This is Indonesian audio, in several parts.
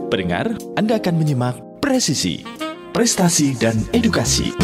Pendengar, Anda akan menyimak Presisi, Prestasi dan Edukasi.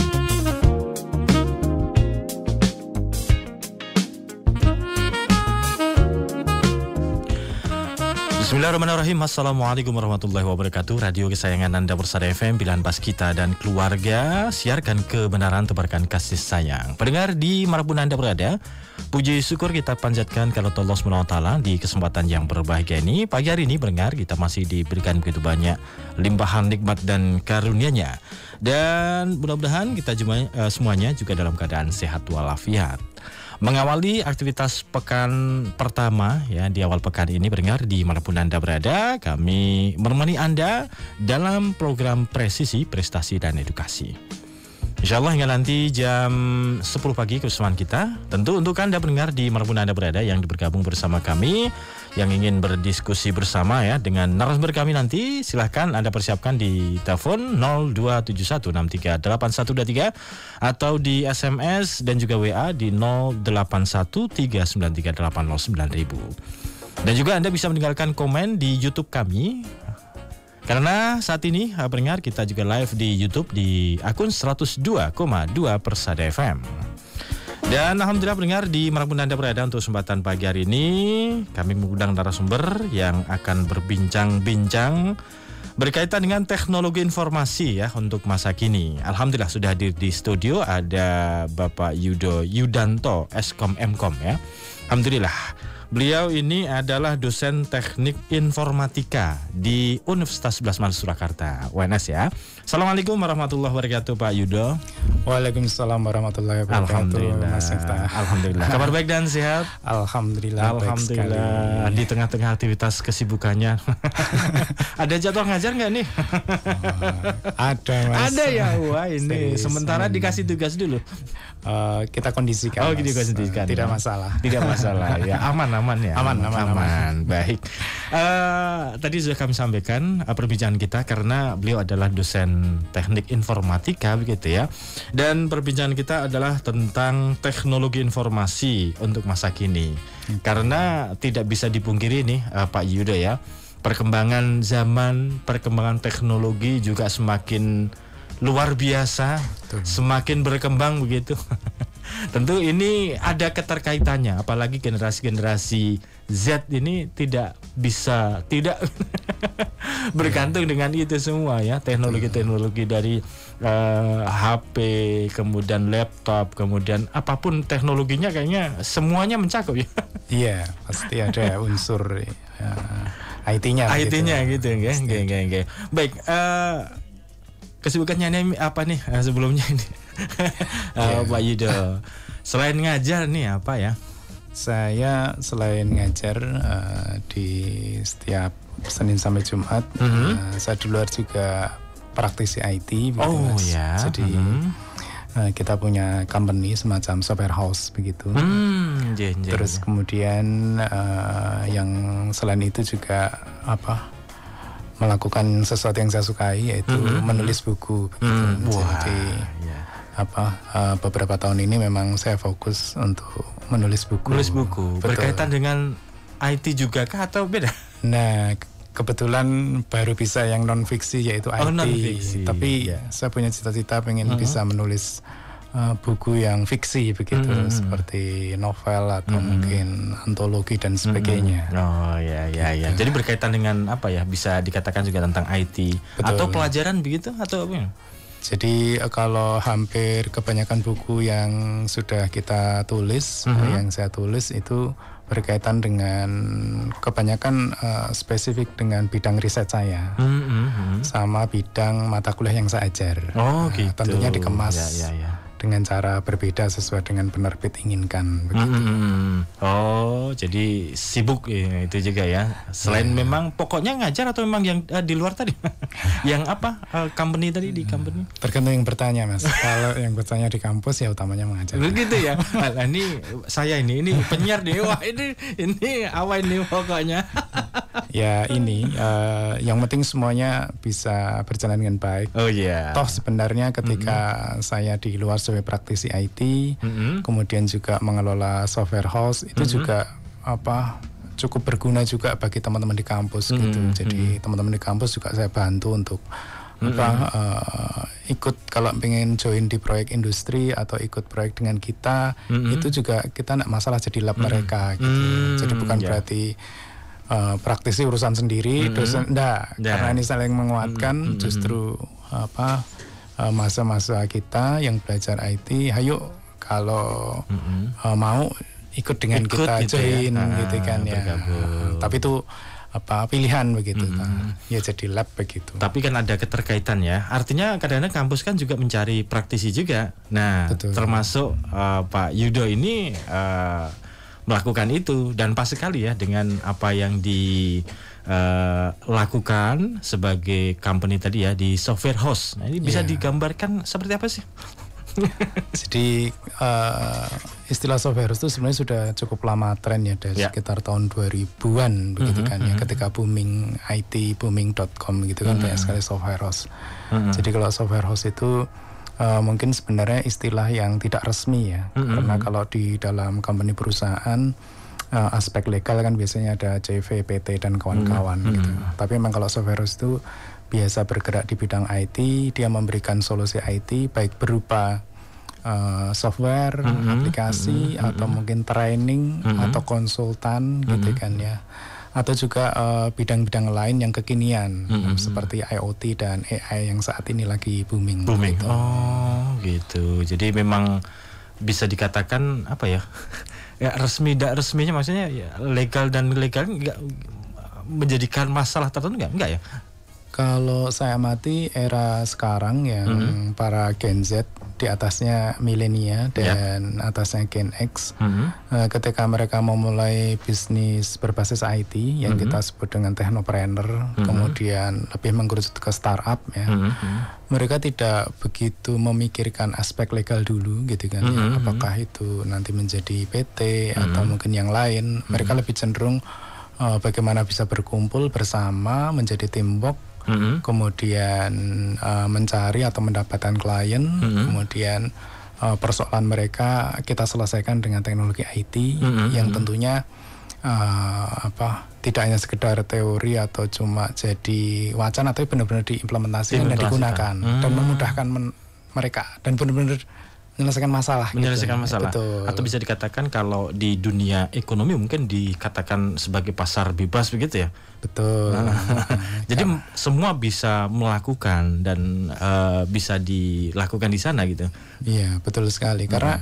Bismillahirrahmanirrahim. Assalamualaikum warahmatullahi wabarakatuh. Radio kesayangan Anda Persada FM, pilihan pas kita dan keluarga. Siarkan kebenaran, tebarkan kasih sayang. Pendengar di manapun Anda berada, puji syukur kita panjatkan kalau Allah SWT di kesempatan yang berbahagia ini. Pagi hari ini pendengar, kita masih diberikan begitu banyak limpahan nikmat dan karunia-Nya. Dan mudah-mudahan kita semuanya juga dalam keadaan sehat walafiat. Mengawali aktivitas pekan pertama ya di awal pekan ini pendengar dimanapun Anda berada, kami menemani Anda dalam program Presisi, Prestasi dan Edukasi. Insyaallah hingga nanti jam 10 pagi kebersamaan kita. Tentu untuk Anda pendengar di manapun Anda berada yang bergabung bersama kami, yang ingin berdiskusi bersama ya dengan narasumber kami nanti, silahkan Anda persiapkan di telepon 0271638123 atau di SMS dan juga WA di 081393809000. Dan juga Anda bisa meninggalkan komen di YouTube kami. Karena saat ini pendengar kita juga live di YouTube di akun 102,2 Persada FM. Dan alhamdulillah pendengar di manapun Anda berada, untuk kesempatan pagi hari ini kami mengundang narasumber yang akan berbincang-bincang berkaitan dengan teknologi informasi ya untuk masa kini. Alhamdulillah sudah hadir di studio ada Bapak Yudo Yudanto Eskom Mkom ya. Alhamdulillah. Beliau ini adalah dosen teknik informatika di Universitas 11 Maret Surakarta, UNS ya. Assalamualaikum warahmatullahi wabarakatuh Pak Yudo. Waalaikumsalam warahmatullahi wabarakatuh. Alhamdulillah. Mas Miftah. Alhamdulillah. Kabar baik dan sehat? Alhamdulillah. Alhamdulillah. Di tengah-tengah aktivitas kesibukannya. Ada jadwal ngajar nggak nih? Ada Mas. Ada ya. Wah ini sementara dikasih tugas dulu. Kita kondisikan. Oh gitu kondisikan. Tidak masalah. Tidak masalah ya. Aman ya. Aman. Baik. Tadi sudah kami sampaikan perbincangan kita karena beliau adalah dosen teknik informatika begitu ya. Dan perbincangan kita adalah tentang teknologi informasi untuk masa kini. Karena tidak bisa dipungkiri nih Pak Yudo ya, perkembangan zaman, perkembangan teknologi juga semakin luar biasa. Betul. Semakin berkembang begitu. Tentu ini ada keterkaitannya, apalagi generasi-generasi Z ini tidak bisa bergantung dengan itu semua ya, teknologi-teknologi dari HP, kemudian laptop, kemudian apapun teknologinya kayaknya semuanya mencakup ya. Iya, pasti ada unsur IT-nya gitu ya. Oke. Baik, kesibukannya ini apa nih sebelumnya ini? Pak Yudo, selain ngajar nih apa ya? Saya selain ngajar di setiap Senin sampai Jumat, saya di luar juga praktisi IT. Mas. Ya. Jadi kita punya company semacam software house begitu. Terus kemudian yang selain itu juga melakukan sesuatu yang saya sukai, yaitu menulis buku begitu. Jadi beberapa tahun ini memang saya fokus untuk menulis buku. Berkaitan dengan IT juga kah atau beda? Nah, kebetulan baru bisa yang non fiksi yaitu IT. Non-fiksi. Tapi saya punya cita-cita pengen bisa menulis buku yang fiksi begitu, seperti novel atau mungkin antologi dan sebagainya. Oh ya. Jadi berkaitan dengan apa ya? Bisa dikatakan juga tentang IT. Betul. Atau pelajaran begitu atau apa? Jadi kalau hampir kebanyakan buku yang sudah kita tulis, yang saya tulis itu berkaitan dengan kebanyakan spesifik dengan bidang riset saya, sama bidang mata kuliah yang saya ajar. Oh gitu. Tentunya dikemas dengan cara berbeda sesuai dengan penerbit inginkan. Begitu. Oh, jadi sibuk ya, itu juga ya. Selain memang pokoknya ngajar atau memang yang di luar tadi? Yang apa? Company tadi di company? Tergantung yang bertanya, Mas. Kalau yang bertanya di kampus ya utamanya mengajar. Begitu ya. Nah, ini saya ini penyiar deh. Wah, ini awal nih pokoknya. Ya ini yang penting semuanya bisa berjalan dengan baik. Oh iya. Toh sebenarnya ketika saya di luar sebagai praktisi IT, kemudian juga mengelola software house itu juga cukup berguna juga bagi teman-teman di kampus gitu. Jadi teman-teman di kampus juga saya bantu untuk ikut kalau pengen join di proyek industri atau ikut proyek dengan kita, itu juga kita nggak masalah jadi lab mereka gitu. Jadi bukan berarti praktisi urusan sendiri, dosen enggak, karena ini saling menguatkan. Justru masa-masa kita yang belajar IT, ayo kalau mau ikut dengan kita gitu join ya. gitu kan ya. Tapi itu pilihan begitu ya, jadi lab begitu. Tapi kan ada keterkaitan ya, artinya kadang-kadang kampus kan juga mencari praktisi juga. Nah, betul. Termasuk Pak Yudo ini melakukan itu, dan pas sekali ya dengan apa yang dilakukan sebagai company tadi ya di software house. Nah, ini bisa digambarkan seperti apa sih? Jadi istilah software itu sebenarnya sudah cukup lama tren ya, dari sekitar tahun 2000-an begitu kan ya, ketika booming IT, booming.com gitu kan, banyak sekali software house. Jadi kalau software house itu mungkin sebenarnya istilah yang tidak resmi ya, karena kalau di dalam company perusahaan aspek legal kan biasanya ada CV, PT dan kawan-kawan gitu. Tapi memang kalau software house itu biasa bergerak di bidang IT, dia memberikan solusi IT baik berupa software, aplikasi, atau mungkin training atau konsultan gitu kan ya. Atau juga bidang-bidang lain yang kekinian seperti IoT dan AI yang saat ini lagi booming. Gitu. Oh, gitu. Jadi memang bisa dikatakan apa ya? Ya resmi tidak resminya maksudnya ya, legal dan ilegal enggak menjadikan masalah tertentu enggak ya? Kalau saya amati era sekarang yang para Gen Z, di atasnya milenia dan atasnya Gen X, ketika mereka memulai bisnis berbasis IT yang kita sebut dengan technopreneur, kemudian lebih mengkerucut ke startup ya, mereka tidak begitu memikirkan aspek legal dulu gitu kan ya, apakah itu nanti menjadi PT atau mungkin yang lain. Mereka lebih cenderung bagaimana bisa berkumpul bersama menjadi teamwork, kemudian mencari atau mendapatkan klien, kemudian persoalan mereka kita selesaikan dengan teknologi IT yang tentunya tidak hanya sekedar teori atau cuma jadi wacana, tapi benar-benar diimplementasikan dan digunakan dan memudahkan mereka dan benar-benar menyelesaikan masalah. Betul. Atau bisa dikatakan kalau di dunia ekonomi mungkin dikatakan sebagai pasar bebas begitu ya. Betul. Jadi semua bisa melakukan dan bisa dilakukan di sana gitu. Iya, betul sekali. Karena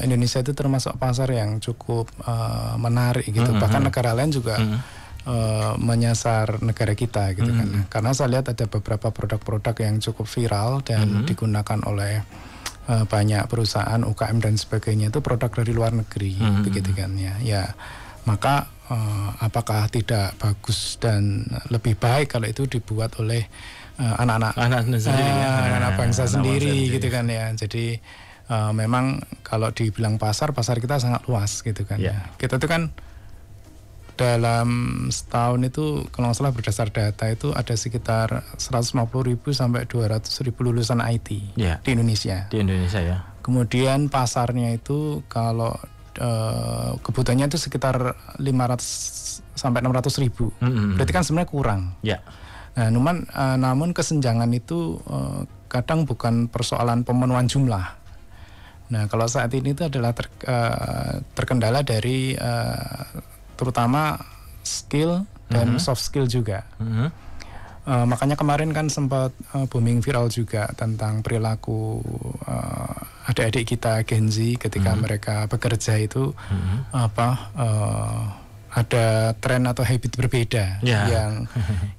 Indonesia itu termasuk pasar yang cukup menarik gitu. Bahkan negara lain juga menyasar negara kita gitu kan. Karena saya lihat ada beberapa produk-produk yang cukup viral dan digunakan oleh banyak perusahaan UKM dan sebagainya, itu produk dari luar negeri begitu kan ya. Ya, maka apakah tidak bagus dan lebih baik kalau itu dibuat oleh anak-anak bangsa sendiri gitu kan ya. Jadi memang kalau dibilang pasar kita sangat luas gitu kan ya. Kita tuh kan dalam setahun itu kalau nggak salah berdasar data itu ada sekitar 150.000 sampai 200.000 lulusan IT di Indonesia. Di Indonesia ya. Kemudian pasarnya itu kalau kebutuhannya itu sekitar 500 sampai 600.000. Berarti kan sebenarnya kurang. Nah, namun kesenjangan itu kadang bukan persoalan pemenuhan jumlah. Nah, kalau saat ini itu adalah terkendala dari terutama skill dan soft skill juga. Makanya kemarin kan sempat booming viral juga tentang perilaku adik-adik kita Gen Z ketika mereka bekerja itu ada tren atau habit berbeda yang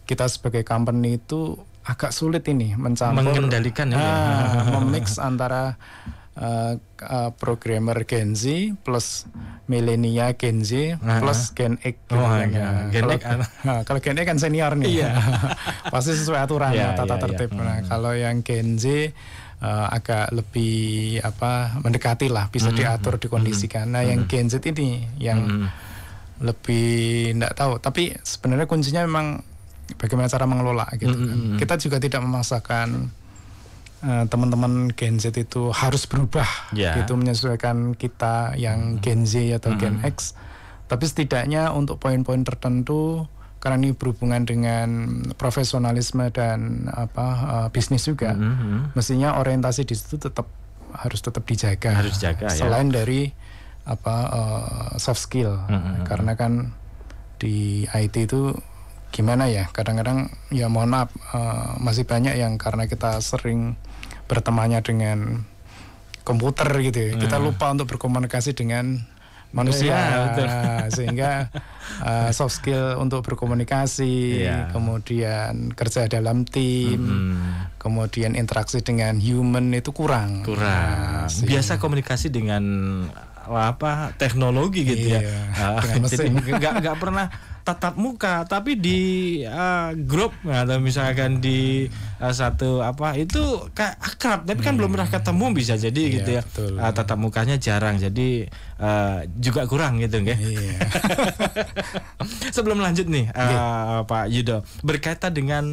kita sebagai company itu agak sulit ini mengendalikan memix antara programmer Gen Z plus milenia Gen Z plus Gen X. Kalau Gen X kan senior nih, pasti sesuai aturan tata tertib. Nah, kalau yang Gen Z agak lebih mendekati lah, bisa diatur, dikondisikan. Nah, yang Gen Z ini yang lebih enggak tahu. Tapi sebenarnya kuncinya memang bagaimana cara mengelola gitu kan. Kita juga tidak memaksakan teman-teman Gen Z itu harus berubah gitu menyesuaikan kita yang Gen Z atau Gen X, Tapi setidaknya untuk poin-poin tertentu, karena ini berhubungan dengan profesionalisme dan bisnis juga, mestinya orientasi di situ harus tetap dijaga. Harus dijaga, selain dari soft skill, karena kan di IT itu gimana ya, kadang-kadang ya mohon maaf, masih banyak yang karena kita sering bertemannya dengan komputer gitu ya, kita lupa untuk berkomunikasi dengan manusia, sehingga soft skill untuk berkomunikasi, kemudian kerja dalam tim, kemudian interaksi dengan human itu kurang. Biasa komunikasi dengan teknologi gitu ya. Jadi nggak pernah tatap muka, tapi di grup atau misalkan di satu itu kayak akrab, tapi kan belum pernah ketemu, bisa jadi gitu ya. Tatap mukanya jarang, jadi juga kurang gitu nggih. Sebelum lanjut nih Pak Yudo, berkaitan dengan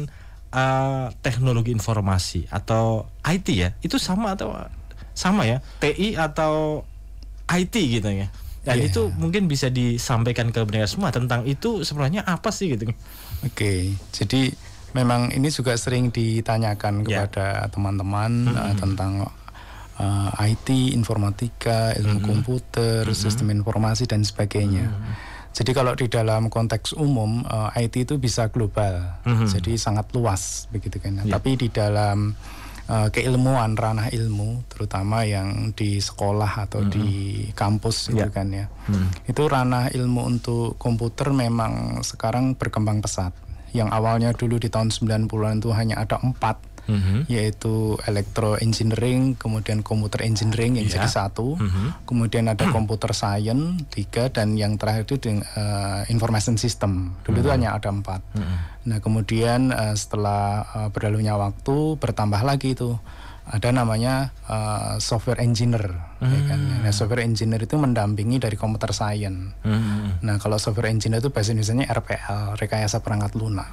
teknologi informasi atau IT ya, itu sama ya, TI atau IT gitu ya. Dan itu mungkin bisa disampaikan ke pendengar semua tentang itu sebenarnya apa sih gitu. Oke, jadi memang ini juga sering ditanyakan kepada teman-teman tentang IT, informatika, ilmu komputer, sistem informasi dan sebagainya. Jadi kalau di dalam konteks umum IT itu bisa global, jadi sangat luas begitu kan. Tapi di dalam keilmuan, ranah ilmu, terutama yang di sekolah atau di kampus gitu kan ya. Itu ranah ilmu untuk komputer memang sekarang berkembang pesat. Yang awalnya dulu di tahun 90-an itu hanya ada 4, yaitu electro engineering, kemudian computer engineering yang jadi 1, kemudian ada computer science 3, dan yang terakhir itu information system. Dulu itu hanya ada 4. Nah kemudian setelah berlalunya waktu bertambah lagi itu ada namanya software engineer, ya kan? Nah, software engineer itu mendampingi dari computer science. Nah kalau software engineer itu bahasa Indonesianya RPL, rekayasa perangkat lunak.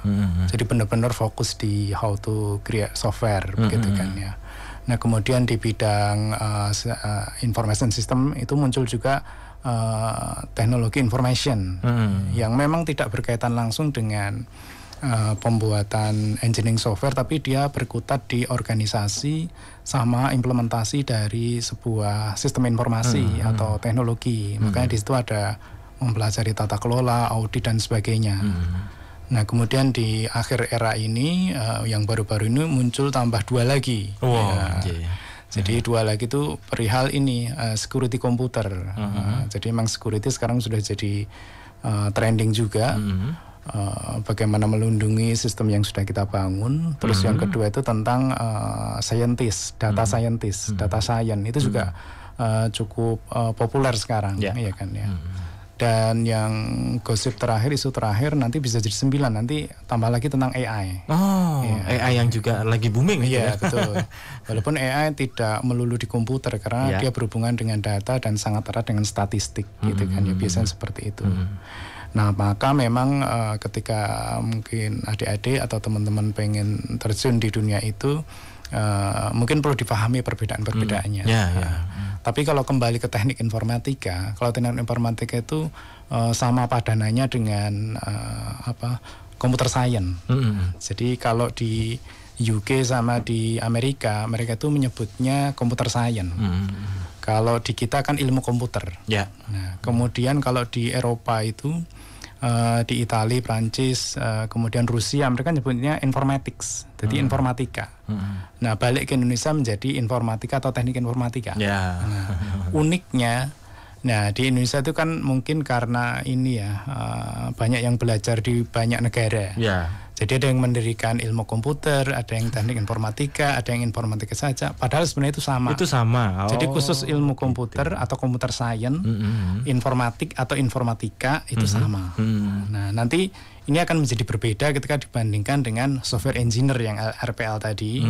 Jadi benar-benar fokus di how to create software, begitu kan ya. Nah kemudian di bidang information system itu muncul juga teknologi information yang memang tidak berkaitan langsung dengan pembuatan engineering software, tapi dia berkutat di organisasi sama implementasi dari sebuah sistem informasi atau teknologi. Makanya di situ ada mempelajari tata kelola, audit dan sebagainya. Nah kemudian di akhir era ini yang baru-baru ini muncul tambah 2 lagi. Jadi 2 lagi itu perihal ini security komputer. Jadi memang security sekarang sudah jadi trending juga. Bagaimana melindungi sistem yang sudah kita bangun. Terus yang kedua itu tentang scientist, data scientist, data science itu juga cukup populer sekarang, ya kan ya. Dan yang gosip terakhir, isu terakhir nanti bisa jadi 9, nanti tambah lagi tentang AI. AI yang juga lagi booming. Iya betul. Walaupun AI tidak melulu di komputer karena dia berhubungan dengan data dan sangat erat dengan statistik, gitu kan ya, biasanya seperti itu. Nah maka memang ketika mungkin adik-adik atau teman-teman pengen terjun di dunia itu, mungkin perlu dipahami perbedaan-perbedaannya. Tapi kalau kembali ke teknik informatika, kalau teknik informatika itu sama padanannya dengan computer science. Jadi kalau di UK sama di Amerika, mereka itu menyebutnya computer science. Kalau di kita kan ilmu komputer. Nah kemudian kalau di Eropa itu di Italia, Prancis, kemudian Rusia, mereka nyebutnya informatics, jadi informatika. Nah balik ke Indonesia menjadi informatika atau teknik informatika. Nah, uniknya, nah di Indonesia itu kan mungkin karena ini ya banyak yang belajar di banyak negara. Jadi ada yang mendirikan ilmu komputer, ada yang teknik informatika, ada yang informatika saja. Padahal sebenarnya itu sama. Itu sama. Jadi khusus ilmu komputer atau komputer science, informatik atau informatika itu sama. Nah nanti ini akan menjadi berbeda ketika dibandingkan dengan software engineer yang RPL tadi,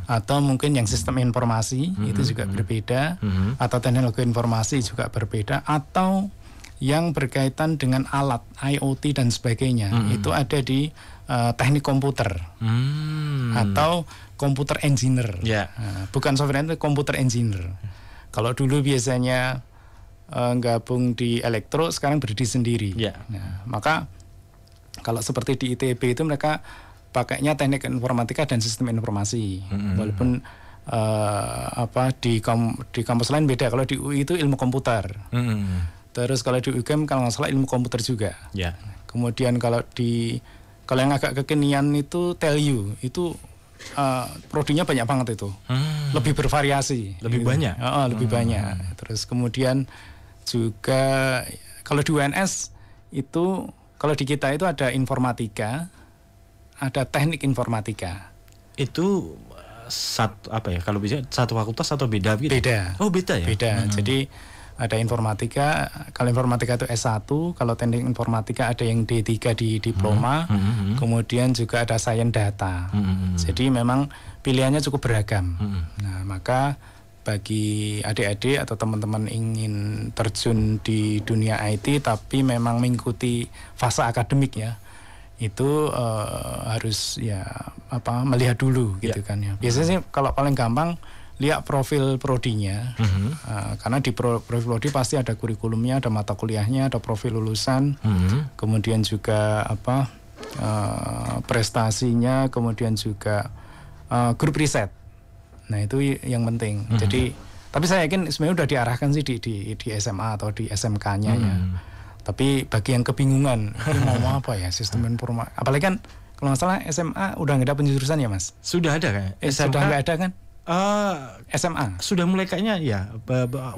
atau mungkin yang sistem informasi itu juga berbeda, atau teknologi informasi juga berbeda, atau yang berkaitan dengan alat IoT dan sebagainya itu ada di teknik komputer atau komputer engineer. Bukan software engineer, komputer engineer. Kalau dulu biasanya gabung di elektro, sekarang berdiri sendiri. Ya. Nah, maka kalau seperti di ITB itu mereka pakainya teknik informatika dan sistem informasi. Walaupun di kampus lain beda. Kalau di UI itu ilmu komputer. Terus kalau di UGM kalau nggak salah ilmu komputer juga. Ya. Kemudian kalau yang agak kekinian itu Telyu itu prodinya banyak banget itu. Lebih bervariasi. Lebih gitu. banyak. Lebih banyak. Terus kemudian juga kalau di UNS itu, kalau di kita itu ada informatika, ada teknik informatika. Itu kalau bisa satu fakultas atau beda gitu? Beda. Oh, beda ya? Beda. Jadi ada informatika, kalau informatika itu S1, kalau teknik informatika ada yang D3 di diploma, kemudian juga ada sains data. Jadi memang pilihannya cukup beragam. Nah, maka bagi adik-adik atau teman-teman ingin terjun di dunia IT tapi memang mengikuti fase akademik ya, itu harus melihat dulu gitu kan ya. Biasanya sih kalau paling gampang lihat profil prodinya, karena di profil prodi pasti ada kurikulumnya, ada mata kuliahnya, ada profil lulusan, kemudian juga prestasinya, kemudian juga grup riset. Nah itu yang penting. Jadi, tapi saya yakin sebenarnya udah diarahkan sih di SMA atau di SMK-nya ya. Tapi bagi yang kebingungan, ini mau apa ya sistem informasi? Apalagi kan kalau nggak salah SMA udah nggak ada penjurusan ya Mas? Sudah ada kan? Sudah nggak ada kan? SMA sudah mulai kayaknya ya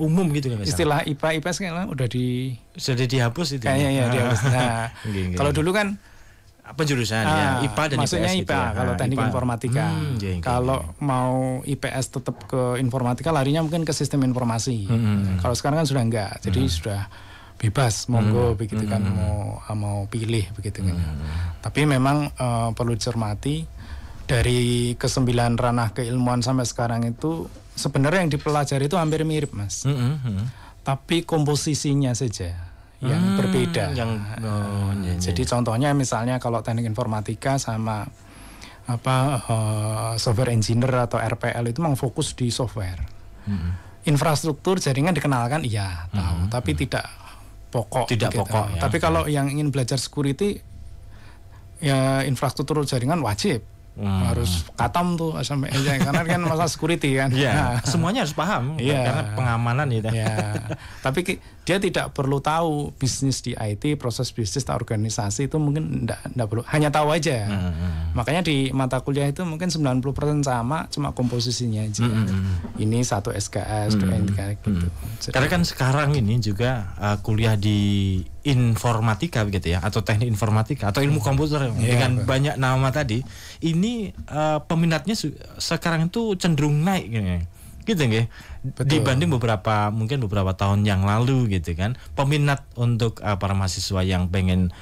umum gitu kan? Istilah IPA IPS kan udah sudah dihapus itu. Kayaknya ya dihapus. Nah, kalau dulu kan penjurusan ya IPA dan maksudnya IPS IPA gitu ya. Kalau teknik IPA. Informatika. Kalau mau IPS tetap ke informatika, larinya mungkin ke sistem informasi. Kalau sekarang kan sudah enggak. Jadi sudah bebas, monggo begitu kan, mau pilih begitu kan. Tapi memang perlu dicermati dari ke-9 ranah keilmuan sampai sekarang itu sebenarnya yang dipelajari itu hampir mirip Mas. Tapi komposisinya saja yang berbeda. Jadi contohnya misalnya kalau teknik informatika sama software engineer atau RPL itu memang fokus di software. Infrastruktur jaringan dikenalkan iya tahu, tapi tidak pokok. Tidak gitu. Pokok. Ya. Tapi kalau yang ingin belajar security ya infrastruktur jaringan wajib. Harus katam tuh sampai karena kan masalah security kan. Nah, semuanya harus paham karena pengamanan gitu. Tapi dia tidak perlu tahu bisnis di IT, proses bisnis atau organisasi itu mungkin enggak perlu, hanya tahu aja. Makanya di mata kuliah itu mungkin 90% sama, cuma komposisinya aja. Ini satu SKS, dua NK gitu. Karena kan sekarang ini juga kuliah di informatika begitu ya, atau teknik informatika atau ilmu komputer dengan banyak nama tadi, ini peminatnya sekarang itu cenderung naik gitu nggih, dibanding beberapa tahun yang lalu gitu kan. Peminat untuk para mahasiswa yang pengen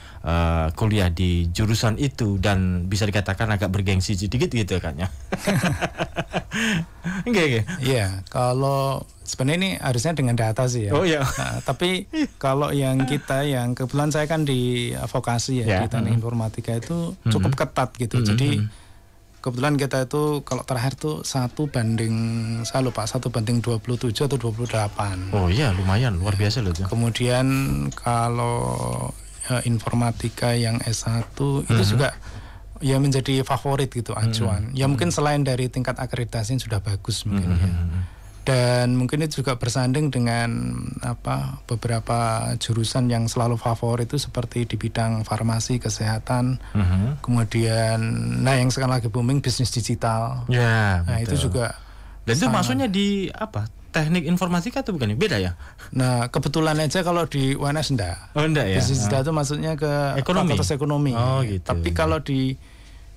kuliah di jurusan itu dan bisa dikatakan agak bergengsi sedikit gitu kan ya. Iya, kalau sebenarnya ini harusnya dengan data sih ya. Oh iya. Nah, tapi kalau yang kita yang kebetulan saya kan di vokasi ya, di teknik informatika itu cukup ketat gitu. Jadi kebetulan kita itu kalau terakhir tuh 1 banding 27 atau 28. Oh iya, lumayan luar biasa loh itu. Kemudian kalau informatika yang S1 itu juga ya menjadi favorit gitu acuan. Ya mungkin selain dari tingkat akreditasi yang sudah bagus mungkin ya. Dan mungkin itu juga bersanding dengan beberapa jurusan yang selalu favorit itu seperti di bidang farmasi, kesehatan, kemudian yang sekarang lagi booming bisnis digital. Ya, nah betul. Itu juga. Dan itu maksudnya di teknik informatika atau bukan? Beda ya? Nah kebetulan aja kalau di UNS enggak. Oh enggak ya? Bisnis digital itu maksudnya ke fakultas ekonomi. Oh gitu. Tapi kalau di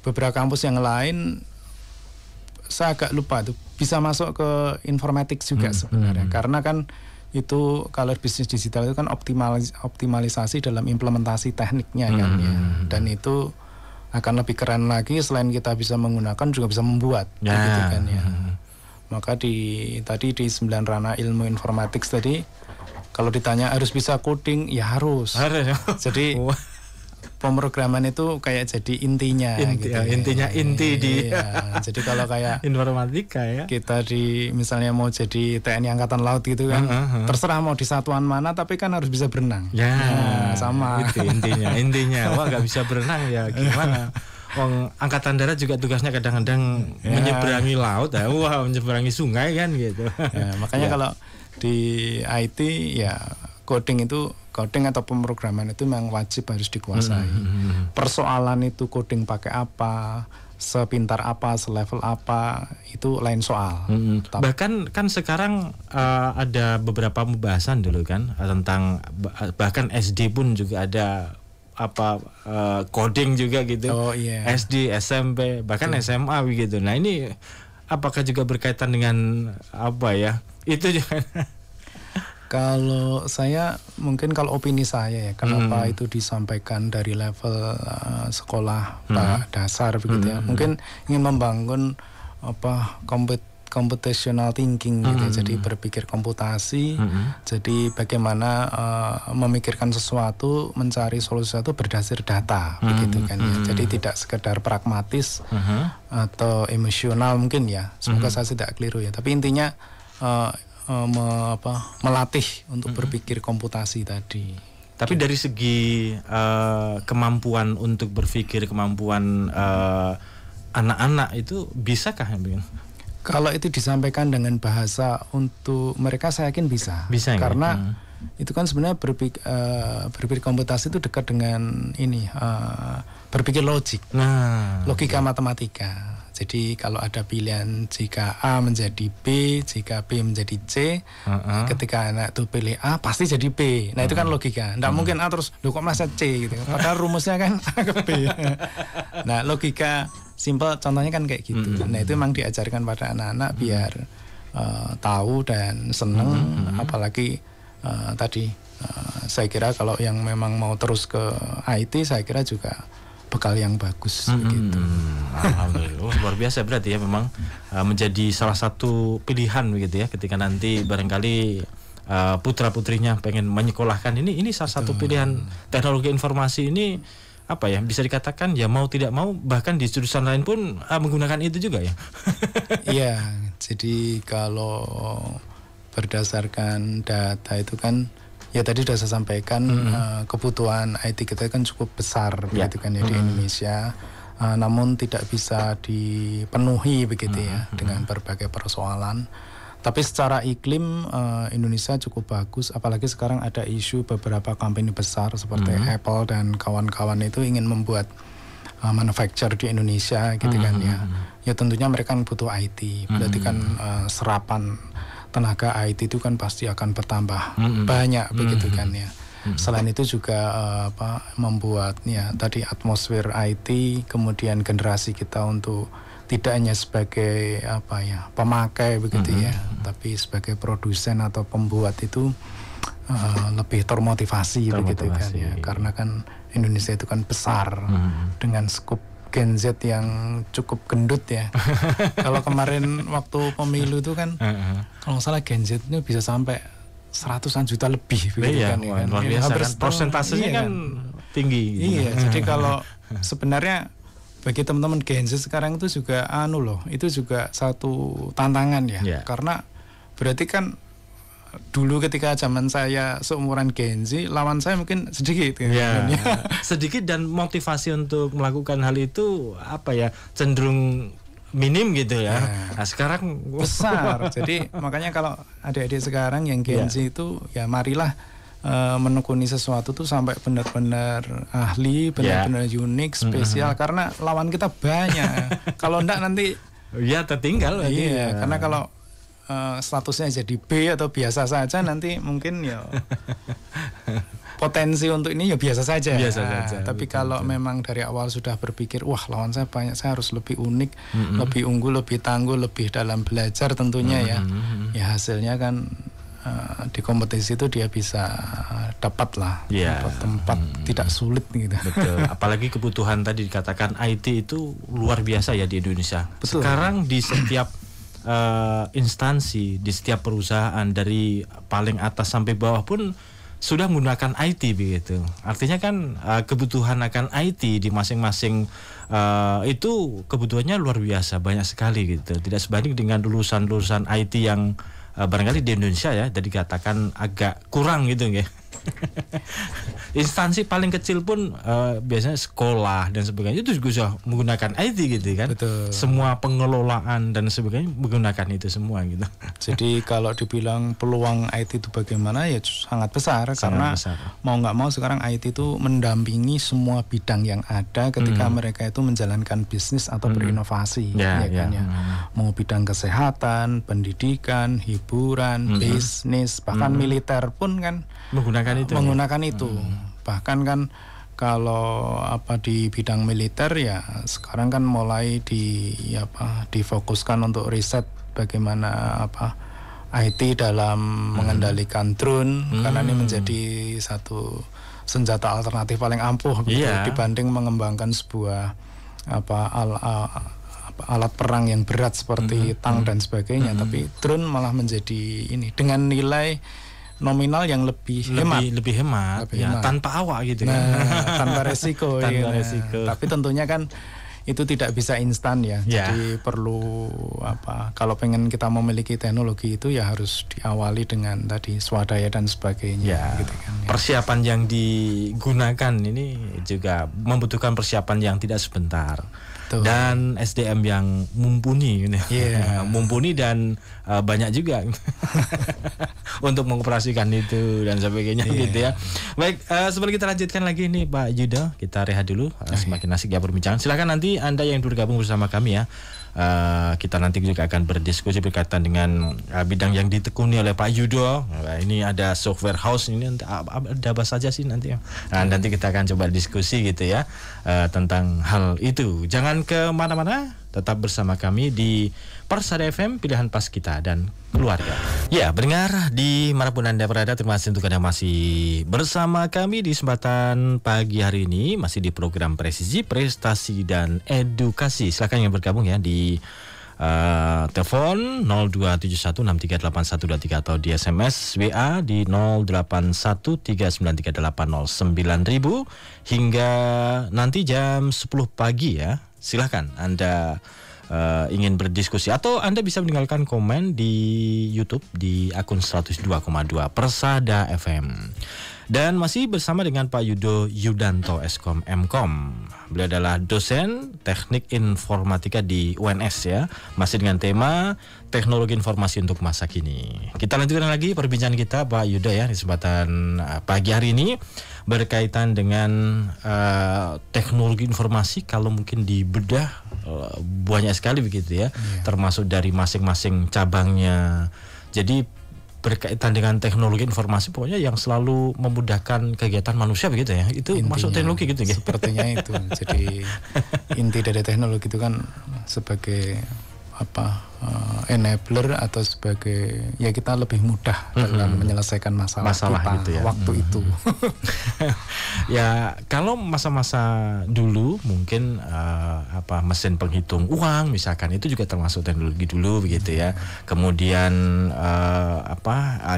beberapa kampus yang lain saya agak lupa tuh bisa masuk ke informatik juga sebenarnya, karena kan itu kalau bisnis digital itu kan optimalisasi dalam implementasi tekniknya kan ya, dan itu akan lebih keren lagi, selain kita bisa menggunakan juga bisa membuat gitu kan ya. Maka di 9 ranah ilmu informatik tadi kalau ditanya harus bisa coding ya harus. Jadi pemrograman itu kayak jadi intinya inti, gitu. Intinya inti di jadi kalau kayak informatika ya. Kita misalnya mau jadi TNI Angkatan Laut gitu kan, terserah mau di satuan mana tapi kan harus bisa berenang. Ya, sama. Itu intinya. Wah, nggak bisa berenang ya gimana? Wong Angkatan Darat juga tugasnya kadang-kadang menyeberangi laut, wah menyeberangi sungai kan gitu. Makanya kalau di IT ya coding atau pemrograman itu memang wajib harus dikuasai. Persoalan itu coding pakai apa, sepintar apa, selevel apa, itu lain soal. Bahkan kan sekarang ada beberapa pembahasan dulu kan tentang bahkan SD pun juga ada coding juga gitu. SD, SMP, bahkan SMA begitu. Nah, ini apakah juga berkaitan dengan apa ya? Itu juga. Kalau saya mungkin kalau opini saya ya, kenapa itu disampaikan dari level sekolah dasar begitu ya. Mungkin ingin membangun computational thinking gitu. Jadi berpikir komputasi. Jadi bagaimana memikirkan sesuatu, mencari solusi itu berdasar data begitu kan ya. Jadi tidak sekedar pragmatis atau emosional mungkin ya. Semoga saya tidak keliru ya. Tapi intinya melatih untuk berpikir komputasi tadi. Tapi dari segi kemampuan untuk berpikir, kemampuan anak-anak itu bisakah? Kalau itu disampaikan dengan bahasa untuk mereka, saya yakin bisa. Bisa karena itu kan sebenarnya berpikir komputasi itu dekat dengan berpikir logik, logika matematika. Jadi kalau ada pilihan jika A menjadi B, jika B menjadi C, ketika anak itu pilih A pasti jadi B. Nah itu kan logika. Nggak mungkin A terus kok masa C gitu. Padahal rumusnya kan A ke B. Nah logika simple contohnya kan kayak gitu. Nah itu memang diajarkan pada anak-anak biar tahu dan seneng. Apalagi tadi saya kira kalau yang memang mau terus ke IT, saya kira juga bekal yang bagus begitu. Alhamdulillah, luar biasa berarti ya, memang menjadi salah satu pilihan begitu ya, ketika nanti barangkali putra putrinya pengen menyekolahkan ini salah satu pilihan. Teknologi informasi ini apa ya, bisa dikatakan ya mau tidak mau bahkan di jurusan lain pun menggunakan itu juga ya. Iya, jadi kalau berdasarkan data itu kan ya tadi sudah saya sampaikan, kebutuhan IT kita kan cukup besar begitu kan ya di Indonesia, namun tidak bisa dipenuhi begitu ya dengan berbagai persoalan. Tapi secara iklim Indonesia cukup bagus, apalagi sekarang ada isu beberapa company besar seperti Apple dan kawan-kawan itu ingin membuat manufacture di Indonesia gitu kan ya. Ya tentunya mereka butuh IT, berarti kan serapan tenaga IT itu kan pasti akan bertambah banyak begitu kan ya. Selain itu juga membuat ya tadi atmosfer IT, kemudian generasi kita untuk tidak hanya sebagai pemakai begitu ya, tapi sebagai produsen atau pembuat itu lebih termotivasi begitu kan ya. Karena kan Indonesia itu kan besar dengan skup Gen Z yang cukup gendut ya. Kalau kemarin waktu pemilu itu kan kalau nggak salah Gen Z itu bisa sampai 100-an juta lebih begitu kan. Luar biasa kan. Persentasenya kan tinggi. Iya, jadi kalau sebenarnya bagi teman-teman Gen Z sekarang itu juga itu juga satu tantangan ya. Karena berarti kan dulu ketika zaman saya seumuran Gen Z, lawan saya mungkin sedikit sedikit, dan motivasi untuk melakukan hal itu cenderung minim gitu ya. Nah sekarang besar. Jadi makanya kalau adik-adik sekarang yang Gen Z itu ya marilah menekuni sesuatu tuh sampai benar-benar ahli, benar-benar unik, spesial, karena lawan kita banyak. Kalau enggak nanti tertinggal lagi. Iya, karena kalau statusnya jadi B atau biasa saja nanti mungkin ya potensi untuk ini ya biasa saja. Tapi kalau memang dari awal sudah berpikir wah lawan saya banyak, saya harus lebih unik, lebih unggul, lebih tangguh, lebih dalam belajar tentunya ya hasilnya kan di kompetisi itu dia bisa dapat tempat tidak sulit gitu. Betul. Apalagi kebutuhan tadi dikatakan IT itu luar biasa ya di Indonesia. Betul. Sekarang di setiap instansi, di setiap perusahaan dari paling atas sampai bawah pun sudah menggunakan IT begitu. Artinya kan kebutuhan akan IT di masing-masing itu kebutuhannya luar biasa, banyak sekali gitu. Tidak sebanding dengan lulusan-lulusan IT yang barangkali di Indonesia ya, jadi dikatakan agak kurang gitu ya. Instansi paling kecil pun biasanya sekolah dan sebagainya itu juga sudah menggunakan IT gitu kan. Betul. Semua pengelolaan dan sebagainya menggunakan itu semua gitu. Jadi kalau dibilang peluang IT itu bagaimana ya sangat besar, karena mau nggak mau sekarang IT itu mendampingi semua bidang yang ada ketika mereka itu menjalankan bisnis atau berinovasi, ya kan ya. Mau bidang kesehatan, pendidikan, hiburan, bisnis, bahkan militer pun kan menggunakan itu. Bahkan kan kalau di bidang militer ya sekarang kan mulai difokuskan untuk riset bagaimana IT dalam mengendalikan drone, karena ini menjadi satu senjata alternatif paling ampuh gitu, dibanding mengembangkan sebuah alat perang yang berat seperti tank dan sebagainya. Tapi drone malah menjadi ini dengan nilai nominal yang lebih hemat ya, tanpa awak gitu kan. Tanpa resiko. Resiko. Tapi tentunya kan itu tidak bisa instan ya. Jadi perlu kalau pengen kita memiliki teknologi itu ya harus diawali dengan tadi swadaya dan sebagainya gitu kan. Persiapan yang digunakan ini juga membutuhkan persiapan yang tidak sebentar. Dan SDM yang mumpuni gitu. Mumpuni dan banyak juga untuk mengoperasikan itu dan sebagainya gitu ya. Baik, sebelum kita lanjutkan lagi ini Pak Yudo, kita rehat dulu. Semakin asik ya perbincangan. Silakan nanti Anda yang bergabung bersama kami ya. Kita nanti juga akan berdiskusi berkaitan dengan bidang yang ditekuni oleh Pak Yudo. Ini ada software house, ini ada apa saja sih nanti ya. Nanti kita akan coba diskusi gitu ya tentang hal itu. Jangan kemana-mana, tetap bersama kami di Persada FM, pilihan pas kita dan keluarga. Ya, pendengar di manapun Anda berada, terima kasih untuk Anda masih bersama kami di kesempatan pagi hari ini, masih di program Presisi, Prestasi dan Edukasi. Silakan yang bergabung ya di telepon 0271638123 atau di SMS WA di 081393809000 hingga nanti jam 10 pagi ya. Silahkan Anda ingin berdiskusi atau Anda bisa meninggalkan komen di YouTube di akun 102,2 Persada FM. Dan masih bersama dengan Pak Yudo Yudanto Eskom Mkom. Beliau adalah dosen Teknik Informatika di UNS ya. Masih dengan tema teknologi informasi untuk masa kini. Kita lanjutkan lagi perbincangan kita Pak Yudo ya di kesempatan pagi hari ini berkaitan dengan teknologi informasi. Kalau mungkin dibedah banyak sekali begitu ya, termasuk dari masing-masing cabangnya. Jadi berkaitan dengan teknologi informasi pokoknya yang selalu memudahkan kegiatan manusia begitu ya. Itu intinya, masuk teknologi gitu ya. Sepertinya itu. Jadi inti dari teknologi itu kan sebagai enabler atau sebagai ya kita lebih mudah dalam menyelesaikan masalah kita gitu ya. Waktu itu. Ya kalau masa-masa dulu mungkin mesin penghitung uang misalkan itu juga termasuk teknologi dulu begitu ya. Kemudian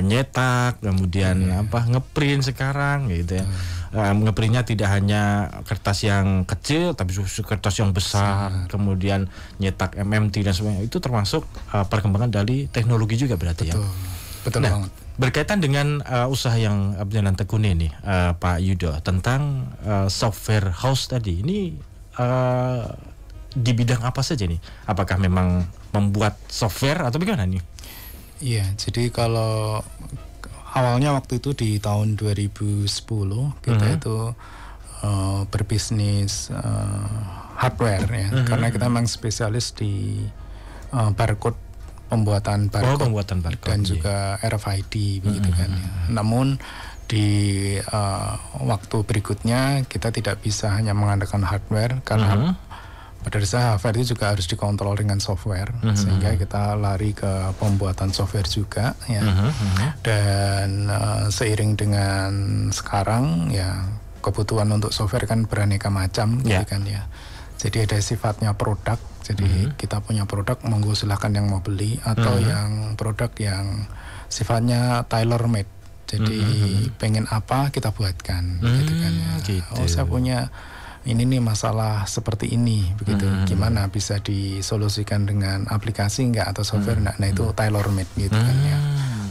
nyetak, kemudian ngeprint sekarang gitu ya. Ngeprintnya tidak hanya kertas yang kecil tapi kertas yang besar, kemudian nyetak MMT dan sebagainya, itu termasuk perkembangan dari teknologi juga berarti. Betul banget. Berkaitan dengan usaha yang Abdinan tekuni ini Pak Yudo tentang software house tadi, ini di bidang apa saja nih? Apakah memang membuat software atau bagaimana nih? Iya, jadi kalau awalnya waktu itu di tahun 2010 kita itu berbisnis hardware ya, karena kita memang spesialis di barcode, pembuatan barcode dan juga RFID begitu kan ya. Namun di waktu berikutnya kita tidak bisa hanya mengandalkan hardware karena pada dasarnya hardware itu juga harus dikontrol dengan software, sehingga kita lari ke pembuatan software juga ya. Dan seiring dengan sekarang ya kebutuhan untuk software kan beraneka macam gitu kan ya. Jadi ada sifatnya produk, jadi kita punya produk, monggo silakan yang mau beli, atau yang produk yang sifatnya tailor made. Jadi pengen apa kita buatkan, gitu kan ya. Gitu. Oh saya punya ini nih masalah seperti ini, begitu. Gimana bisa disolusikan dengan aplikasi enggak atau software? Nah itu tailor made gitu kan ya.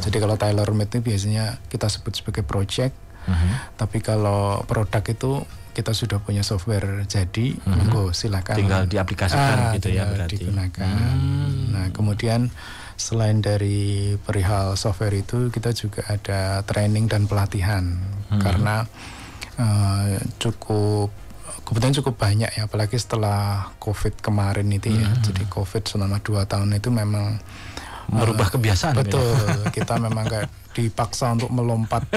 Jadi kalau tailor made itu biasanya kita sebut sebagai project. Tapi kalau produk itu kita sudah punya software jadi, monggo silakan. Tinggal diaplikasikan gitu ya berarti. Digunakan. Nah kemudian selain dari perihal software itu kita juga ada training dan pelatihan karena kebetulan cukup banyak ya, apalagi setelah COVID kemarin itu ya. Jadi COVID selama 2 tahun itu memang merubah kebiasaan. Betul, kita memang kayak dipaksa untuk melompat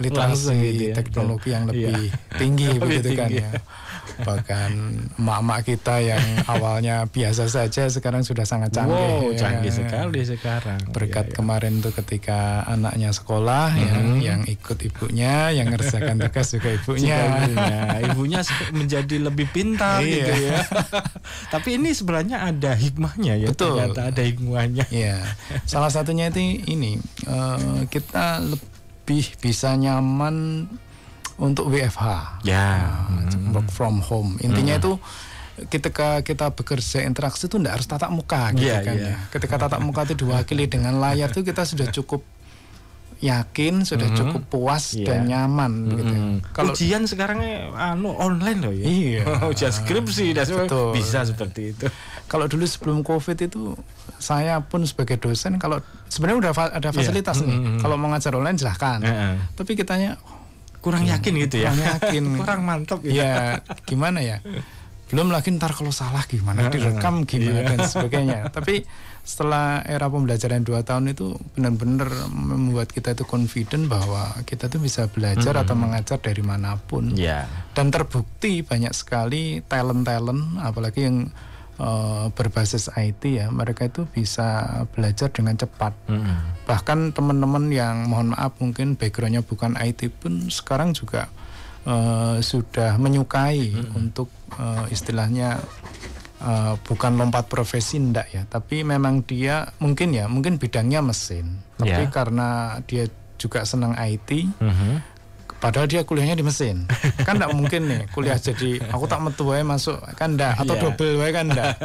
literasi gitu ya, teknologi yang lebih tinggi begitu kan ya. Bahkan emak-emak kita yang awalnya biasa saja sekarang sudah sangat canggih. Canggih sekali sekarang. Berkat kemarin tuh ketika anaknya sekolah yang ikut ibunya, yang ngerjakan tugas juga ibunya. Ibunya menjadi lebih pintar gitu ya. Tapi ini sebenarnya ada hikmahnya ya. Betul. Ternyata ada hikmahnya. Iya. Salah satunya itu ini kita lebih bisa nyaman untuk WFH, work from home. Intinya itu ketika kita bekerja interaksi itu tidak harus tatap muka gitu kan ya. Ketika tatap muka itu diwakili dengan layar itu kita sudah cukup yakin, sudah cukup puas dan nyaman begitu. Kalau ujian sekarang online loh ya. Iya. Ujian skripsi dan bisa seperti itu. Kalau dulu sebelum COVID itu saya pun sebagai dosen kalau sebenarnya udah ada fasilitas nih. Kalau mau ngajar online silahkan. Tapi kitanya kurang yakin gitu ya. Kurang yakin. Kurang mantap gitu. Ya, gimana ya? Belum lagi ntar kalau salah gimana, direkam gimana dan sebagainya. Tapi setelah era pembelajaran 2 tahun itu benar-benar membuat kita itu confident bahwa kita tuh bisa belajar atau mengajar dari manapun. Dan terbukti banyak sekali talent-talent apalagi yang berbasis IT ya, mereka itu bisa belajar dengan cepat. Bahkan teman-teman yang mohon maaf mungkin backgroundnya bukan IT pun sekarang juga sudah menyukai untuk istilahnya bukan lompat profesi ndak ya, tapi memang dia mungkin bidangnya mesin, tapi karena dia juga senang IT. Padahal dia kuliahnya di mesin, kan enggak mungkin nih kuliah jadi aku tak metu wae masuk kan enggak, atau double wae kan enggak.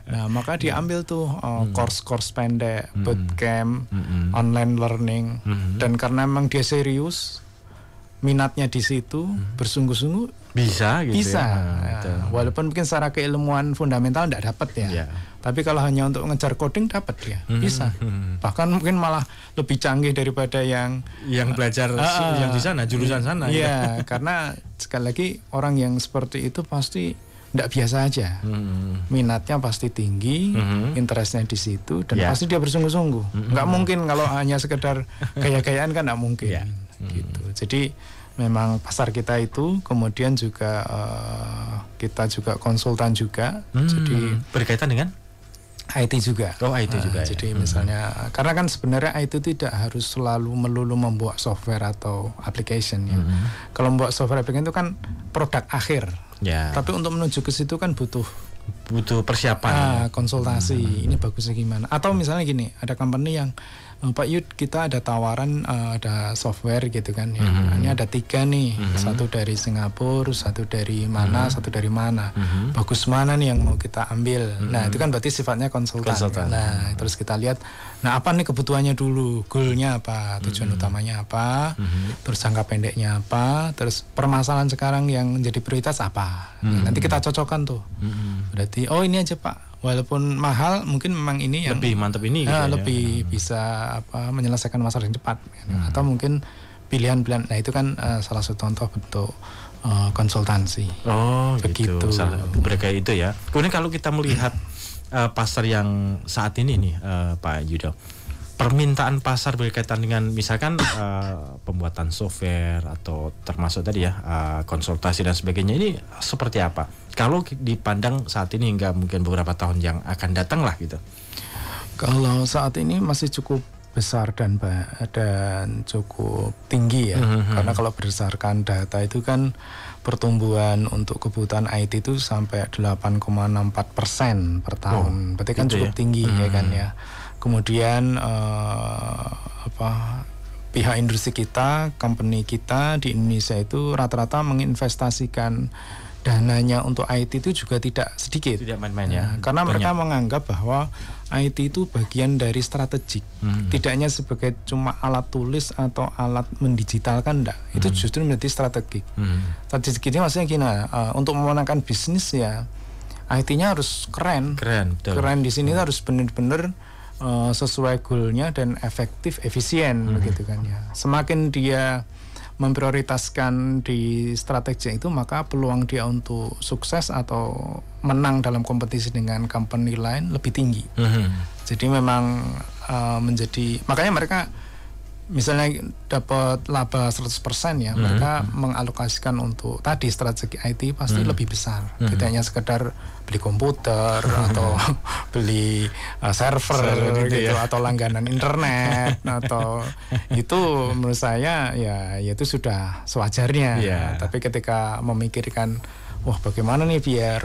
Nah maka dia ambil tuh course pendek, bootcamp, online learning, dan karena memang dia serius, minatnya di situ, bersungguh-sungguh bisa gitu. Walaupun mungkin secara keilmuan fundamental enggak dapat ya. Tapi kalau hanya untuk ngejar coding dapat ya, bisa. Bahkan mungkin malah lebih canggih daripada yang belajar yang di sana, jurusan sana. Iya, karena sekali lagi orang yang seperti itu pasti enggak biasa aja. Minatnya pasti tinggi, interestnya di situ dan pasti dia bersungguh-sungguh. Enggak mungkin kalau hanya sekedar gaya-gayaan kan enggak mungkin. Gitu. Jadi memang pasar kita itu, kemudian juga kita juga konsultan juga. Jadi berkaitan dengan IT juga. IT juga. Jadi misalnya karena kan sebenarnya IT tidak harus selalu melulu membuat software atau application ya. Kalau membuat software application itu kan produk akhir. Tapi untuk menuju ke situ kan butuh persiapan. Konsultasi. Ini bagusnya gimana? Atau misalnya gini, ada company yang Pak Yud, kita ada tawaran ada software gitu kan ya. Ini ada 3 nih, satu dari Singapura, satu dari mana, satu dari mana. Bagus mana nih yang mau kita ambil. Nah itu kan berarti sifatnya konsultan. Nah terus kita lihat, nah apa nih kebutuhannya dulu, goalnya apa, tujuan utamanya apa, terus jangka pendeknya apa, terus permasalahan sekarang yang menjadi prioritas apa. Nanti kita cocokkan tuh. Berarti ini aja Pak, walaupun mahal mungkin memang ini yang lebih mantap ini gitu lebih bisa menyelesaikan masalah yang cepat atau mungkin pilihan-pilihan. Nah itu kan salah satu contoh bentuk konsultansi. Begitu. Mereka itu ya. Kemudian kalau kita melihat pasar yang saat ini nih Pak Yudo, permintaan pasar berkaitan dengan misalkan pembuatan software atau termasuk tadi ya konsultasi dan sebagainya, ini seperti apa kalau dipandang saat ini hingga mungkin beberapa tahun yang akan datang lah gitu? Kalau saat ini masih cukup besar dan cukup tinggi ya. Karena kalau berdasarkan data itu kan pertumbuhan untuk kebutuhan IT itu sampai 8,64% per tahun. Berarti kan cukup tinggi ya kan ya. Kemudian pihak industri kita, company kita di Indonesia itu rata-rata menginvestasikan dananya untuk IT itu juga tidak sedikit. Tidak main-main ya. Karena banyak. mereka menganggap bahwa IT itu bagian dari strategik. Tidak hanya sebagai cuma alat tulis atau alat mendigitalkan, enggak. Itu justru menjadi strategik. Strategik ini maksudnya gini, untuk memenangkan bisnis ya IT-nya harus keren. Betul. Keren di sini harus benar-benar sesuai goalnya dan efektif, efisien begitu kan ya. Semakin dia memprioritaskan di strategi itu, maka peluang dia untuk sukses atau menang dalam kompetisi dengan company lain lebih tinggi. Jadi memang menjadi, makanya mereka misalnya dapat laba 100% ya, mereka mengalokasikan untuk tadi strategi IT pasti lebih besar. Tidak hanya sekedar beli komputer atau beli server gitu ya, atau langganan internet atau itu menurut saya ya itu sudah sewajarnya. Tapi ketika memikirkan wah bagaimana nih biar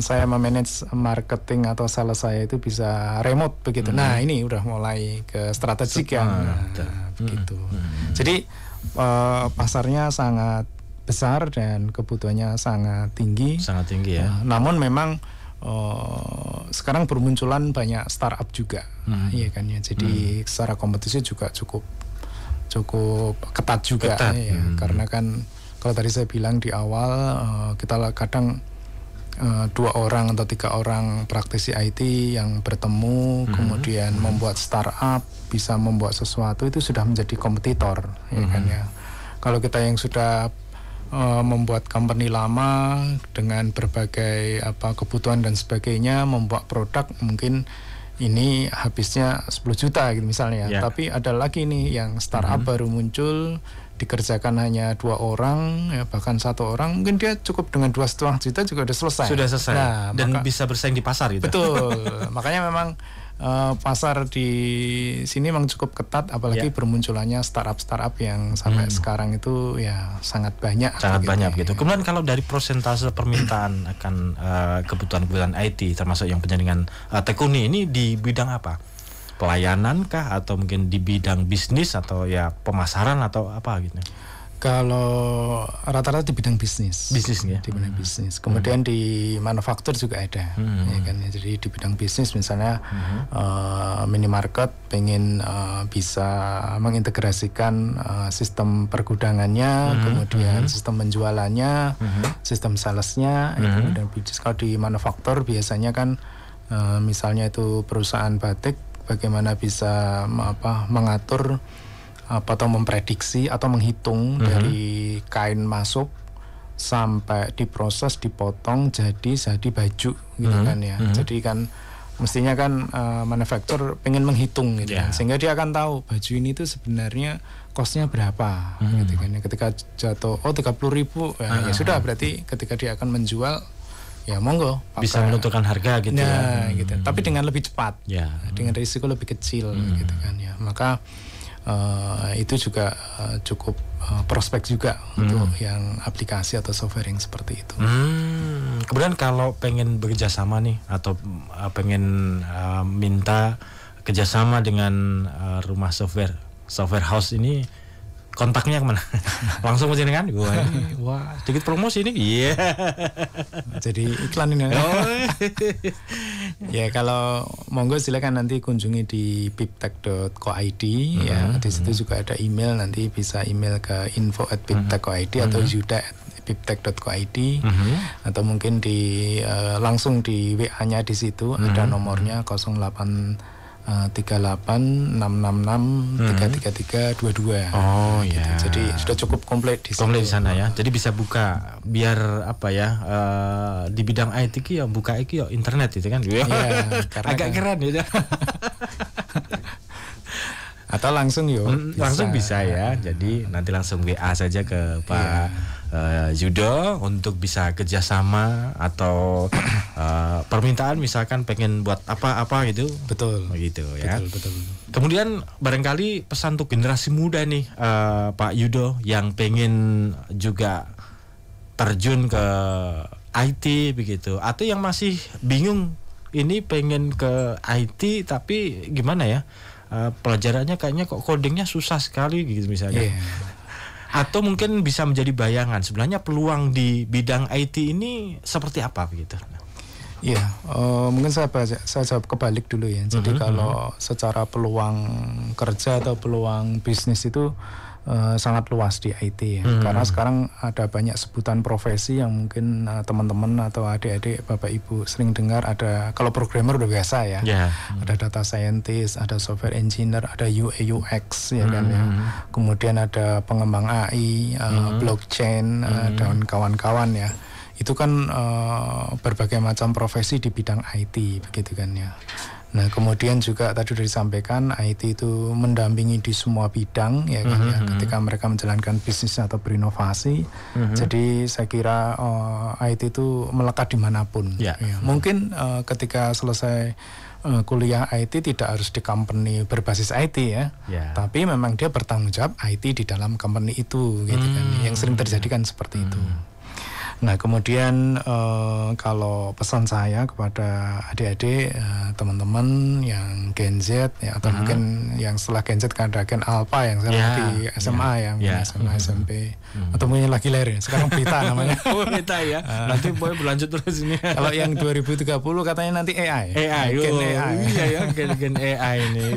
saya memanage marketing atau sales saya itu bisa remote begitu. Nah ini udah mulai ke strategik begitu. Jadi pasarnya sangat besar dan kebutuhannya sangat tinggi. Sangat tinggi ya. Namun memang sekarang bermunculan banyak startup juga, iya kan ya. Jadi secara kompetisi juga cukup ketat juga. Ya. Karena kan kalau tadi saya bilang di awal kita kadang 2 orang atau 3 orang praktisi IT yang bertemu kemudian membuat startup, bisa membuat sesuatu, itu sudah menjadi kompetitor, ya kan ya. Kalau kita yang sudah membuat company lama dengan berbagai kebutuhan dan sebagainya, membuat produk mungkin ini habisnya 10 juta gitu misalnya. Tapi ada lagi nih yang startup baru muncul, dikerjakan hanya 2 orang, ya bahkan 1 orang, mungkin dia cukup dengan 2,5 juta juga udah selesai. Sudah selesai. Nah, dan bisa bersaing di pasar gitu. Betul. Makanya memang pasar di sini memang cukup ketat, apalagi bermunculannya startup yang sampai sekarang itu ya sangat banyak. Sangat banyak gitu. Kemudian kalau dari persentase permintaan akan kebutuhan IT, termasuk yang penjaringan tekuni ini di bidang apa? Pelayanan kah, atau mungkin di bidang bisnis, atau ya pemasaran atau apa gitu? Kalau rata-rata di bidang bisnis. Bisnis ya. Di bidang bisnis. Kemudian di manufaktur juga ada. Ya kan? Jadi di bidang bisnis misalnya minimarket pengen bisa mengintegrasikan sistem pergudangannya, kemudian sistem penjualannya, sistem salesnya. Kemudian bisnis. Kalau di manufaktur biasanya kan misalnya itu perusahaan batik, bagaimana bisa mengatur atau memprediksi atau menghitung dari kain masuk sampai diproses, dipotong jadi baju gitu kan ya. Jadi kan mestinya kan manufaktur pengen menghitung gitu kan, sehingga dia akan tahu baju ini tuh sebenarnya costnya berapa gitu kan ya. Ketika jatuh 30.000 ya sudah, berarti ketika dia akan menjual ya monggo bisa menentukan harga gitu gitu. Tapi dengan lebih cepat, dengan risiko lebih kecil gitu kan ya. Maka itu juga cukup prospek juga untuk yang aplikasi atau software yang seperti itu. Kemudian kalau pengen bekerjasama nih, atau pengen minta kerjasama dengan rumah software house ini, kontaknya kemana? Langsung aja kan? Wah, sedikit promosi ini. Iya. Jadi iklan ini. Ya kalau monggo silakan nanti kunjungi di piptech.co.id ya. Di situ juga ada email, nanti bisa email ke info@piptech.co.id atau yuda@piptech.co.id atau mungkin langsung di WA-nya di situ ada nomornya 0838-666-33322. Oh ya. Jadi sudah cukup komplit di sana ya. Jadi bisa buka biar di bidang IT ki ya buka iki ya internet itu kan. Iya, agak keren ya. Atau langsung langsung bisa ya. Jadi nanti langsung WA saja ke Pak Yudo untuk bisa kerjasama atau permintaan misalkan pengen buat apa-apa gitu. Betul. Begitu ya. Betul. Kemudian barangkali pesan untuk generasi muda nih, Pak Yudo, yang pengen juga terjun ke IT begitu, atau yang masih bingung ini pengen ke IT tapi gimana ya? pelajarannya kayaknya kok codingnya susah sekali gitu misalnya. Yeah. Atau mungkin bisa menjadi bayangan sebenarnya peluang di bidang IT ini seperti apa begitu? Iya, mungkin saya jawab kebalik dulu ya. Jadi kalau secara peluang kerja atau peluang bisnis itu sangat luas di IT ya. Karena sekarang ada banyak sebutan profesi yang mungkin teman-teman atau adik-adik, bapak ibu sering dengar. Ada, kalau programmer udah biasa ya. Ada data scientist, ada software engineer, ada UI UX ya kan ya. Kemudian ada pengembang AI, blockchain dan kawan-kawan ya. Itu kan berbagai macam profesi di bidang IT begitu kan ya. Nah kemudian juga tadi sudah disampaikan IT itu mendampingi di semua bidang ya kan ya, ketika mereka menjalankan bisnis atau berinovasi. Jadi saya kira IT itu melekat dimanapun. Ya. Mungkin ketika selesai kuliah IT tidak harus di company berbasis IT ya, tapi memang dia bertanggung jawab IT di dalam company itu gitu kan. Yang sering terjadi kan seperti itu. Nah kemudian kalau pesan saya kepada adik-adik, teman-teman yang Gen Z ya, atau mungkin yang setelah Gen Z kan ada Gen Alpha yang sekarang di SMA ya, SMA SMP, atau mungkin lagi lahir sekarang Beta namanya. Beta ya. Nanti boleh berlanjut terus ini. Kalau yang 2030 katanya nanti AI. Gen AI. Iya ya, gen AI ini.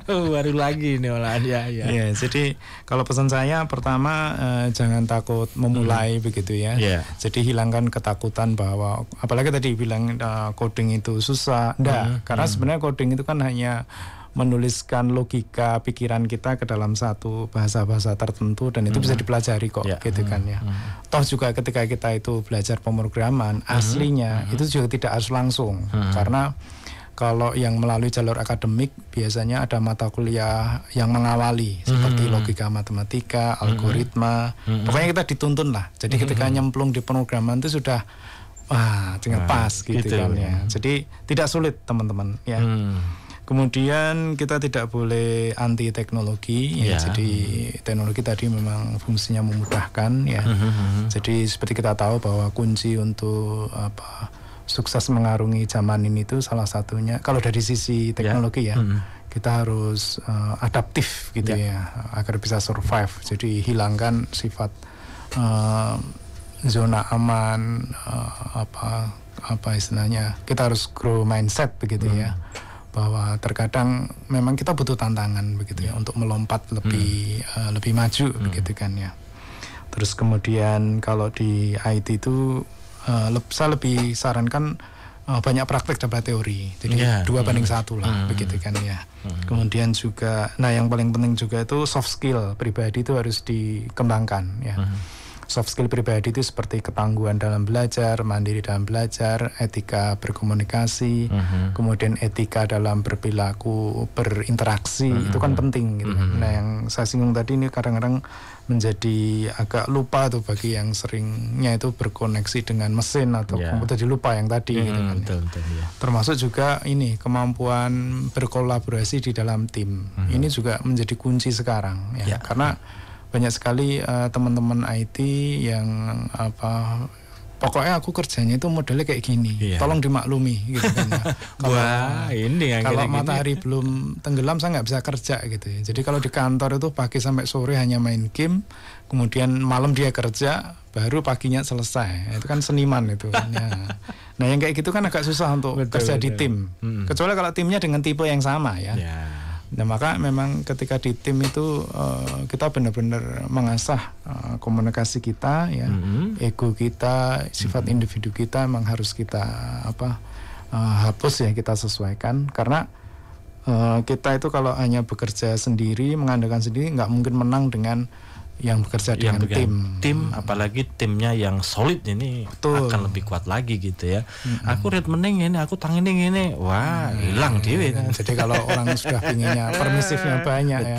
Baru lagi nih olahan ya. Jadi kalau pesan saya pertama jangan takut memulai begitu ya. Jadi hilangkan ketakutan bahwa apalagi tadi bilang coding itu susah. Karena sebenarnya coding itu kan hanya menuliskan logika pikiran kita ke dalam satu bahasa-bahasa tertentu dan itu bisa dipelajari kok gitu kan ya. Toh juga ketika kita itu belajar pemrograman aslinya itu juga tidak harus langsung. Karena kalau yang melalui jalur akademik biasanya ada mata kuliah yang mengawali seperti logika matematika, algoritma. Pokoknya kita dituntun lah. Jadi ketika nyemplung di pemrograman itu sudah tinggal pas gitu kan ya. Jadi tidak sulit teman-teman ya. Kemudian kita tidak boleh anti teknologi ya. Jadi teknologi tadi memang fungsinya memudahkan ya. Jadi seperti kita tahu bahwa kunci untuk sukses mengarungi zaman ini itu salah satunya kalau dari sisi teknologi ya, kita harus adaptif gitu ya agar bisa survive. Jadi hilangkan sifat zona aman, apa istilahnya, kita harus grow mindset begitu ya, bahwa terkadang memang kita butuh tantangan begitu ya untuk melompat lebih maju begitu kan ya. Terus kemudian kalau di IT itu saya lebih sarankan banyak praktek daripada teori. Jadi 2:1 lah begitu kan ya. Kemudian juga yang paling penting juga itu soft skill pribadi itu harus dikembangkan ya. Soft skill pribadi itu seperti ketangguhan dalam belajar, mandiri dalam belajar, etika berkomunikasi, kemudian etika dalam berperilaku, berinteraksi, itu kan penting gitu. Nah yang saya singgung tadi ini kadang-kadang menjadi agak lupa tuh bagi yang seringnya itu berkoneksi dengan mesin atau komputer, dilupa yang tadi gitu kan. Betul, termasuk juga ini kemampuan berkolaborasi di dalam tim. Ini juga menjadi kunci sekarang ya. Karena banyak sekali teman-teman IT yang pokoknya aku kerjanya itu modelnya kayak gini, tolong dimaklumi gitu kan. Kalau matahari belum tenggelam saya nggak bisa kerja gitu ya. Jadi kalau di kantor itu pagi sampai sore hanya main game, kemudian malam dia kerja, baru paginya selesai. Itu kan seniman itu. Nah yang kayak gitu kan agak susah untuk kerja di tim. Kecuali kalau timnya dengan tipe yang sama ya. Nah maka memang ketika di tim itu kita benar-benar mengasah komunikasi kita ya, ego kita, sifat individu kita memang harus kita hapus ya, kita sesuaikan. Karena kita itu kalau hanya bekerja sendiri, mengandalkan sendiri, nggak mungkin menang dengan yang bekerja dengan tim, apalagi timnya yang solid ini. Betul. Akan lebih kuat lagi gitu ya. Aku red mening ini, aku tangin ini, wah hilang dewe kan. Jadi kalau orang sudah pinginnya permisifnya banyak ya,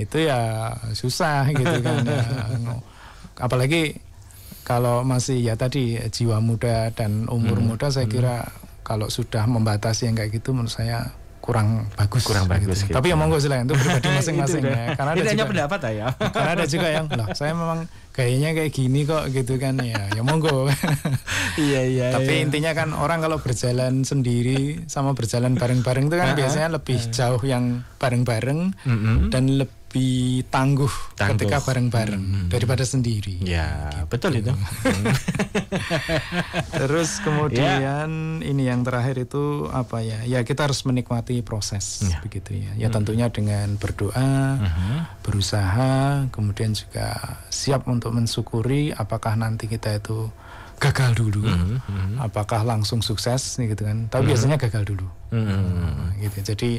itu ya susah gitu kan ya. Apalagi kalau masih ya tadi jiwa muda dan umur muda, saya kira kalau sudah membatasi yang kayak gitu menurut saya kurang bagus. Gitu. Tapi ya monggo silakan, itu pribadi masing-masing ya. Karena ada juga pendapat ya. Karena ada juga yang lah saya memang gayanya kayak gini kok gitu kan ya monggo. Iya. Tapi intinya kan orang kalau berjalan sendiri sama berjalan bareng-bareng itu kan biasanya lebih jauh yang bareng-bareng dan lebih tangguh ketika bareng-bareng daripada sendiri. Ya, gitu. Betul itu. Terus kemudian ini yang terakhir itu apa ya? Ya kita harus menikmati proses begitu ya. Ya tentunya dengan berdoa, berusaha, kemudian juga siap untuk mensyukuri apakah nanti kita itu gagal dulu, apakah langsung sukses gitu kan. Tapi biasanya gagal dulu. Gitu. Jadi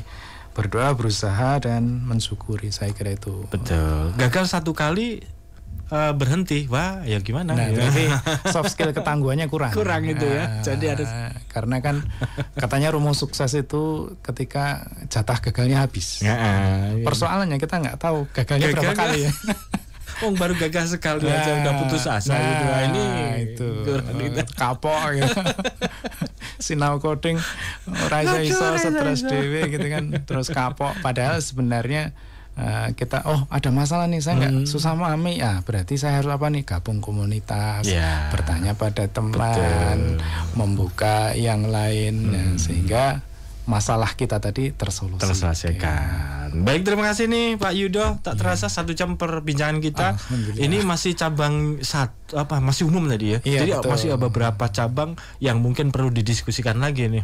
berdoa, berusaha dan mensyukuri, saya kira itu. Betul. Gagal satu kali berhenti, wah ya gimana? Nah, berarti soft skill ketangguhannya kurang. Kurang itu ya. Jadi harus karena kan katanya rumus sukses itu ketika jatah gagalnya habis. Persoalannya kita nggak tahu gagalnya berapa kali ya. Baru gagal sekali aja udah putus asa gitu. Ini itu kapok gitu. Sinau coding ora iso stres dhewe gitu kan, terus kapok padahal sebenarnya kita ada masalah nih, saya nggak susah memahami, berarti saya harus apa nih, gabung komunitas, bertanya pada teman, membuka yang lain, sehingga masalah kita tadi terselesaikan. Baik, terima kasih nih Pak Yudo. Tak terasa 1 jam perbincangan kita. Ini masih cabang masih umum tadi ya. Jadi betul. Masih ada beberapa cabang yang mungkin perlu didiskusikan lagi nih.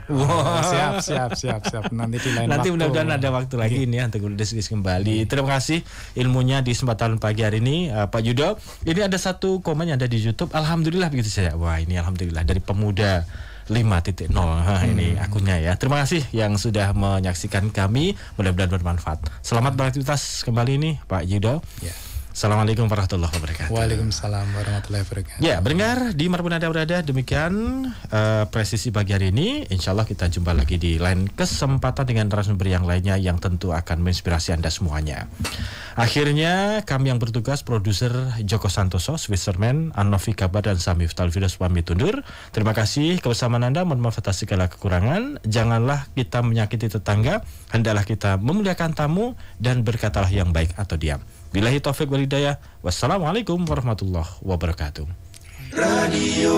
Siap. Nanti di lain Nanti waktu. mudah-mudahan ada waktu lagi nih untuk diskusi kembali. Terima kasih ilmunya di kesempatan pagi hari ini Pak Yudo. Ini ada satu komen yang ada di YouTube. Alhamdulillah begitu saya. Wah, ini alhamdulillah dari pemuda 5.0 ini akunnya ya. Terima kasih yang sudah menyaksikan kami, mudah-mudahan bermanfaat. Selamat beraktivitas kembali nih Pak Yudo. Assalamualaikum warahmatullahi wabarakatuh. Waalaikumsalam warahmatullahi wabarakatuh. Ya, pendengar di Manapun Anda berada, demikian presisi pagi hari ini. Insya Allah kita jumpa lagi di lain kesempatan dengan narasumber yang lainnya yang tentu akan menginspirasi Anda semuanya. Akhirnya kami yang bertugas, produser Joko Santoso, Swisserman, Anovi Kabar dan Samif Talvidos pamit undur. Terima kasih kebersamaan Anda, mohon maaf atas segala kekurangan. Janganlah kita menyakiti tetangga, hendaklah kita memuliakan tamu dan berkatalah yang baik atau diam. Billahi taufik wal hidayah. Wassalamualaikum warahmatullahi wabarakatuh. Radio